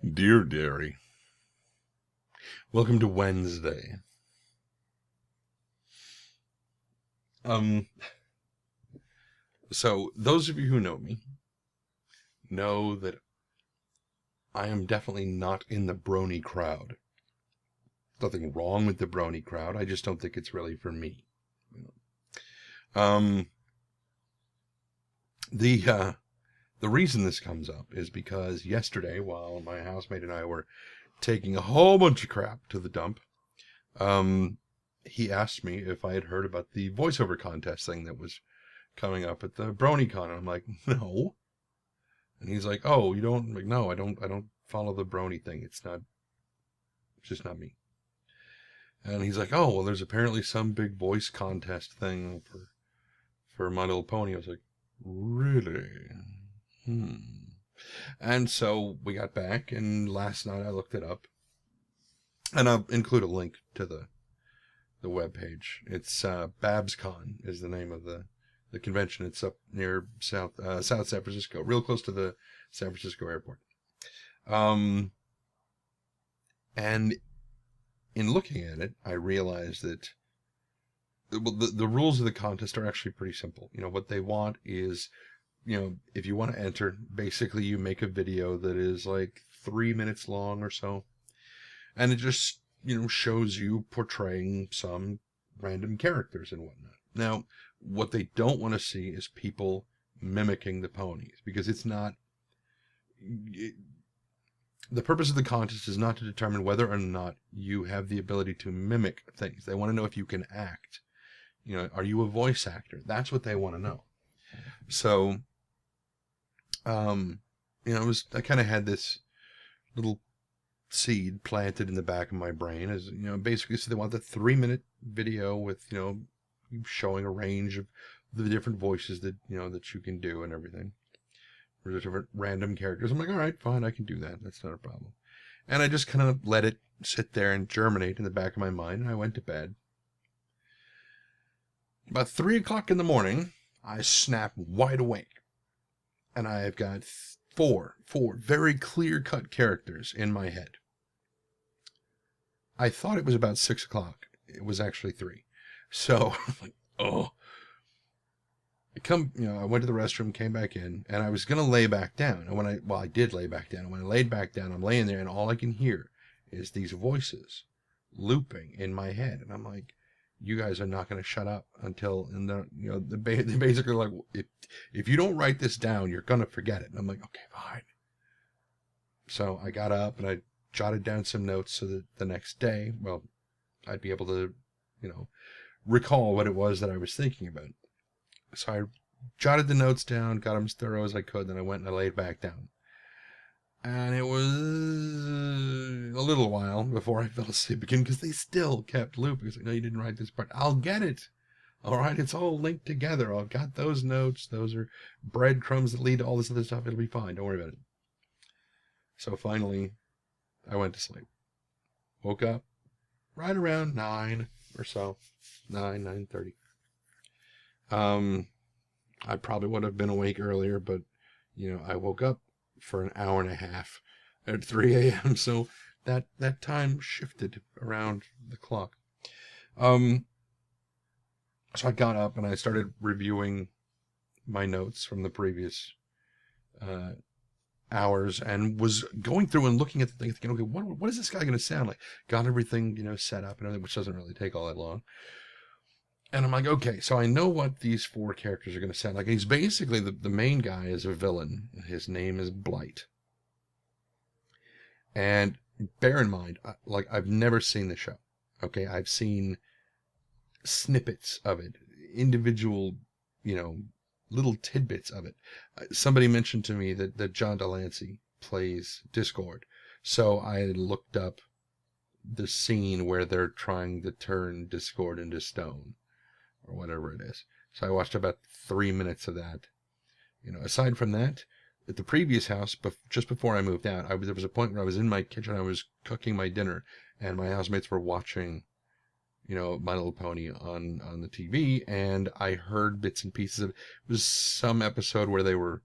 Dear Derry, welcome to Wednesday. So those of you who know me know that I am definitely not in the brony crowd. Nothing wrong with the brony crowd. I just don't think it's really for me. The reason this comes up is because yesterday, while my housemate and I were taking a whole bunch of crap to the dump, he asked me if I had heard about the voiceover contest thing that was coming up at the BronyCon, and I'm like, no. And he's like, oh, you don't? I'm like, no, I don't follow the brony thing. It's just not me. And he's like, oh, well, there's apparently some big voice contest thing for My Little Pony. I was like, really? And so we got back, and last night I looked it up, and I'll include a link to the webpage. It's BabsCon is the name of the convention. It's up near South San Francisco, real close to the San Francisco airport. And in looking at it, I realized that the rules of the contest are actually pretty simple. You know, what they want is, you know, if you want to enter, basically you make a video that is like 3 minutes long or so, and it just, you know, shows you portraying some random characters and whatnot. Now, what they don't want to see is people mimicking the ponies, because it's not... the purpose of the contest is not to determine whether or not you have the ability to mimic things. They want to know if you can act. You know, are you a voice actor? That's what they want to know. So, you know, I kind of had this little seed planted in the back of my brain, as, you know, basically, so they want the 3-minute video with, you know, showing a range of the different voices that, you know, that you can do and everything. For the different random characters. I'm like, all right, fine, I can do that. That's not a problem. And I just kind of let it sit there and germinate in the back of my mind, and I went to bed. About 3 o'clock in the morning, I snap wide awake. And I've got four very clear-cut characters in my head. I thought it was about 6 o'clock. It was actually 3. So, I'm like, oh. I went to the restroom, came back in, and I was going to lay back down. And I did lay back down. And when I laid back down, I'm laying there, and all I can hear is these voices looping in my head. And I'm like, you guys are not going to shut up until, and they're basically like, if you don't write this down, you're going to forget it. And I'm like, okay, fine. So I got up and I jotted down some notes so that the next day, well, I'd be able to, you know, recall what it was that I was thinking about. So I jotted the notes down, got them as thorough as I could, then I went and I laid back down. And it was a little while before I fell asleep again, because they still kept looping. It's like, no, you didn't write this part. I'll get it. All right, it's all linked together. I've got those notes. Those are breadcrumbs that lead to all this other stuff. It'll be fine. Don't worry about it. So finally, I went to sleep. Woke up right around 9 or so. 9:30. I probably would have been awake earlier, but, you know, I woke up for an hour and a half at 3 a.m., so that time shifted around the clock. So I got up and I started reviewing my notes from the previous hours, and was going through and looking at the thing, thinking, okay, what is this guy going to sound like? Got everything, you know, set up and everything, which doesn't really take all that long. And I'm like, okay, so I know what these 4 characters are going to sound like. He's basically, the main guy is a villain. His name is Blight. And bear in mind, like, I've never seen the show. Okay, I've seen snippets of it, individual, you know, little tidbits of it. Somebody mentioned to me that John Delancey plays Discord. So I looked up the scene where they're trying to turn Discord into stone, or whatever it is. So I watched about 3 minutes of that. You know, aside from that, at the previous house, just before I moved out, there was a point where I was in my kitchen, I was cooking my dinner, and my housemates were watching, you know, My Little Pony on the TV, and I heard bits and pieces of it. It was some episode where they were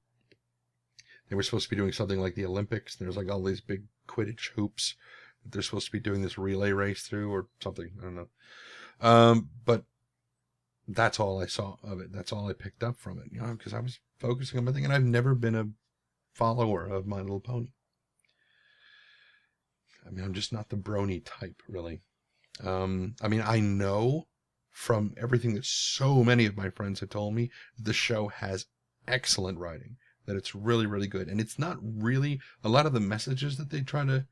They were supposed to be doing something like the Olympics. There's like all these big Quidditch hoops that they're supposed to be doing this relay race through or something. I don't know. But that's all I saw of it. That's all I picked up from it, because I was focusing on my thing, and I've never been a follower of My Little Pony. I mean, I'm just not the brony type, really. I mean, I know from everything that so many of my friends have told me, the show has excellent writing, that it's really, really good. And it's not really, a lot of the messages that they try to,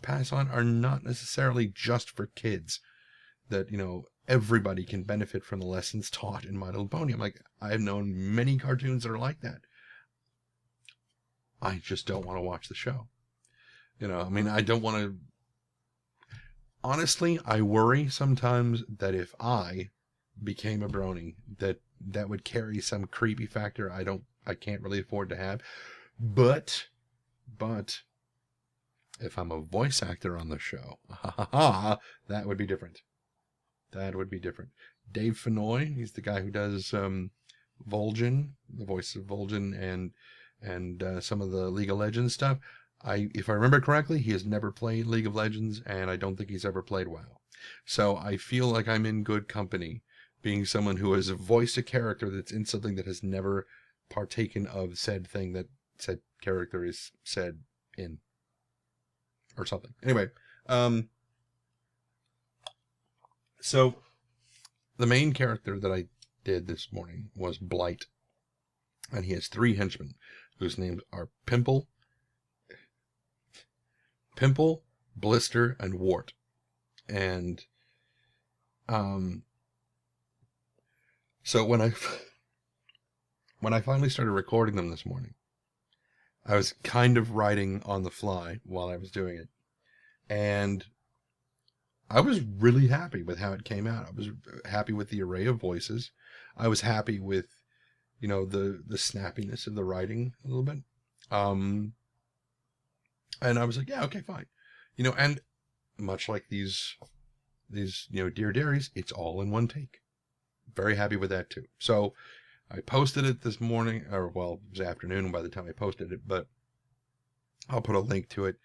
pass on are not necessarily just for kids, that, everybody can benefit from the lessons taught in My Little Pony. I'm like, I've known many cartoons that are like that. I just don't want to watch the show. I mean, I don't want to. Honestly, I worry sometimes that if I became a brony, that would carry some creepy factor I can't really afford to have. But if I'm a voice actor on the show, that would be different. That would be different. Dave Fennoy, he's the guy who does Vol'jin, the voice of Vol'jin, and some of the League of Legends stuff. If I remember correctly, he has never played League of Legends, and I don't think he's ever played WoW. So I feel like I'm in good company, being someone who has voiced a character that's in something that has never partaken of said thing that said character is said in, or something. Anyway, so the main character that I did this morning was Blight, and he has 3 henchmen whose names are Pimple, Blister, and Wart. And so when I finally started recording them this morning, I was kind of writing on the fly while I was doing it, and I was really happy with how it came out. I was happy with the array of voices. I was happy with, the snappiness of the writing a little bit. And I was like, yeah, okay, fine. And much like these Dear Dairies, it's all in one take. Very happy with that too. So I posted it this morning, or well, it was afternoon by the time I posted it, but I'll put a link to it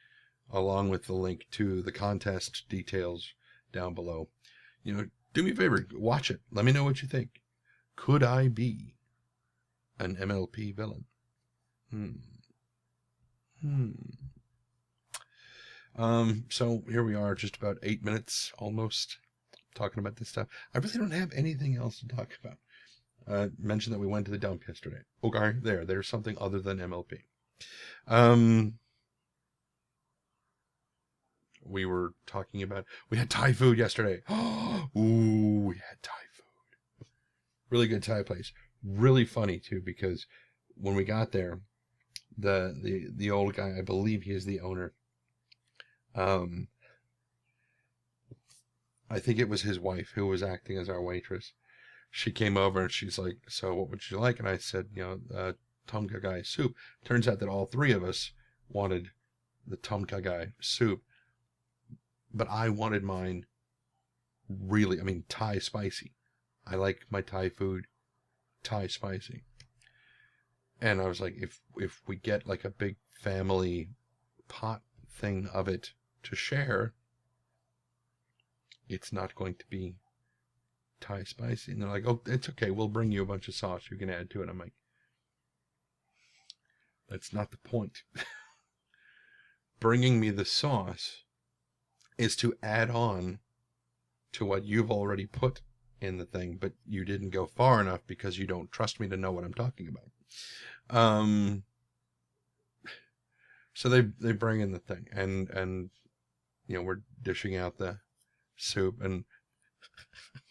along with the link to the contest details down below. Do me a favor, watch it. Let me know what you think. Could I be an MLP villain? So here we are, just about 8 minutes almost talking about this stuff. I really don't have anything else to talk about. Mentioned that we went to the dump yesterday. Okay, there's something other than MLP. We were talking about, we had Thai food yesterday. Ooh, we had Thai food. Really good Thai place. Really funny too, because when we got there, the old guy, I believe he is the owner. I think it was his wife who was acting as our waitress. She came over and she's like, so what would you like? And I said, tom kha gai soup. Turns out that all 3 of us wanted the tom kha gai soup, but I wanted mine really, Thai spicy. I like my Thai food Thai spicy. And I was like, if we get like a big family pot thing of it to share, it's not going to be Thai spicy. And they're like, oh, it's okay, we'll bring you a bunch of sauce you can add to it. I'm like, that's not the point. Bringing me the sauce is to add on to what you've already put in the thing, but you didn't go far enough because you don't trust me to know what I'm talking about. So they bring in the thing, and we're dishing out the soup, and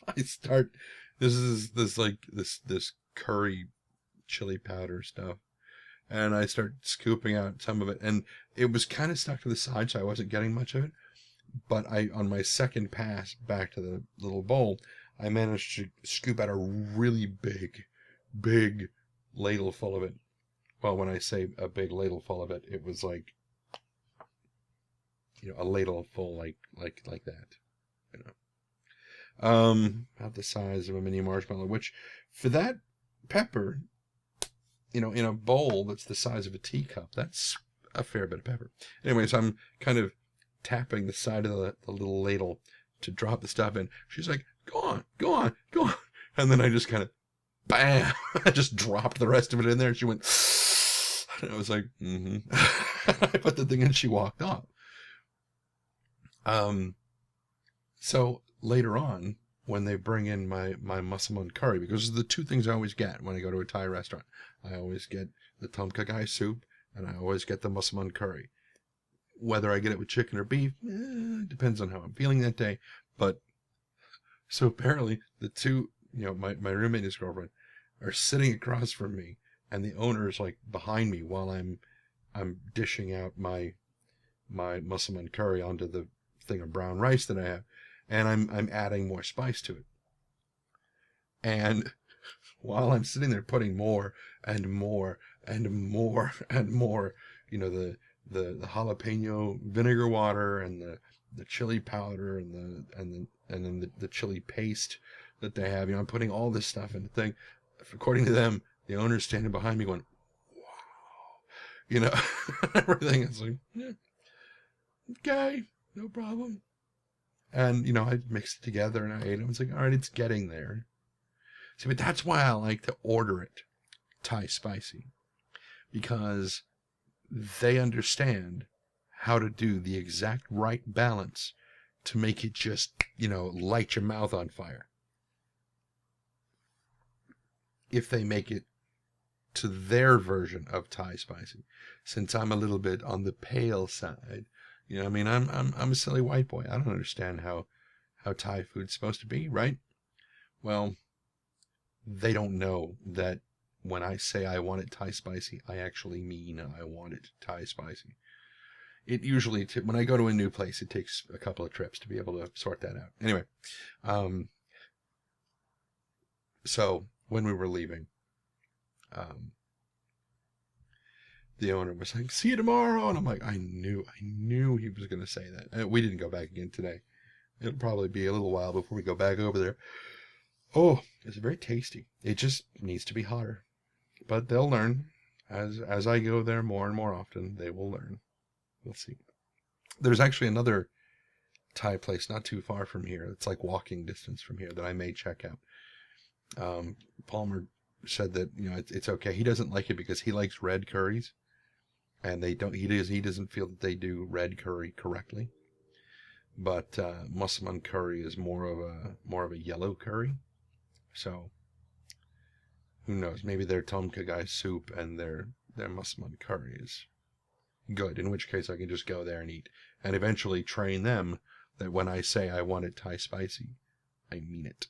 I start, this curry chili powder stuff, and I start scooping out some of it, and it was kind of stuck to the side, so I wasn't getting much of it. But on my second pass back to the little bowl, I managed to scoop out a really big ladle full of it. Well, when I say a big ladle full of it, it was like, a ladle full like that, about the size of a mini marshmallow, which for that pepper in a bowl that's the size of a teacup, that's a fair bit of pepper. Anyways, I'm kind of tapping the side of the little ladle to drop the stuff in. She's like, go on, go on, go on. And then I just kind of, bam, I just dropped the rest of it in there. And she went, and I was like, mm-hmm. I put the thing in and she walked off. So later on, when they bring in my massaman curry, because the two things I always get when I go to a Thai restaurant, I always get the tom kha gai soup, and I always get the massaman curry. Whether I get it with chicken or beef, depends on how I'm feeling that day. But so apparently the two, my roommate and his girlfriend are sitting across from me, and the owner is like behind me while I'm dishing out my massaman curry onto the thing of brown rice that I have, and I'm adding more spice to it. And while I'm sitting there putting more and more and more and more, the jalapeno vinegar water and the chili powder and then the chili paste that they have, I'm putting all this stuff in the thing. According to them, the owner's standing behind me going, wow, everything. It's like, yeah, okay, no problem. And, I mixed it together and I ate it. It's like, all right, it's getting there. See, but that's why I like to order it Thai spicy, because they understand how to do the exact right balance to make it just, light your mouth on fire. If they make it to their version of Thai spicy, since I'm a little bit on the pale side, I'm a silly white boy. I don't understand how Thai food's supposed to be, right? Well, they don't know that when I say I want it Thai spicy, I actually mean I want it Thai spicy. It usually, when I go to a new place, it takes a couple of trips to be able to sort that out. Anyway, so when we were leaving, the owner was like, see you tomorrow. And I'm like, I knew he was going to say that. And we didn't go back again today. It'll probably be a little while before we go back over there. Oh, it's very tasty. It just needs to be hotter. But they'll learn. As I go there more and more often, they will learn. We'll see. There's actually another Thai place not too far from here. It's like walking distance from here that I may check out. Palmer said that, it's okay. He doesn't like it because he likes red curries. And he doesn't feel that they do red curry correctly. But massaman curry is more of a yellow curry. So who knows? Maybe their tom kha gai soup and their massaman curry is good. In which case I can just go there and eat, and eventually train them that when I say I want it Thai spicy, I mean it.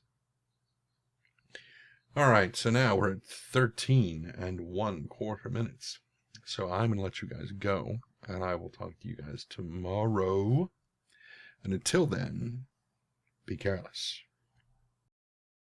All right, so now we're at 13 1/4 minutes. So I'm going to let you guys go, and I will talk to you guys tomorrow. And until then, be careless.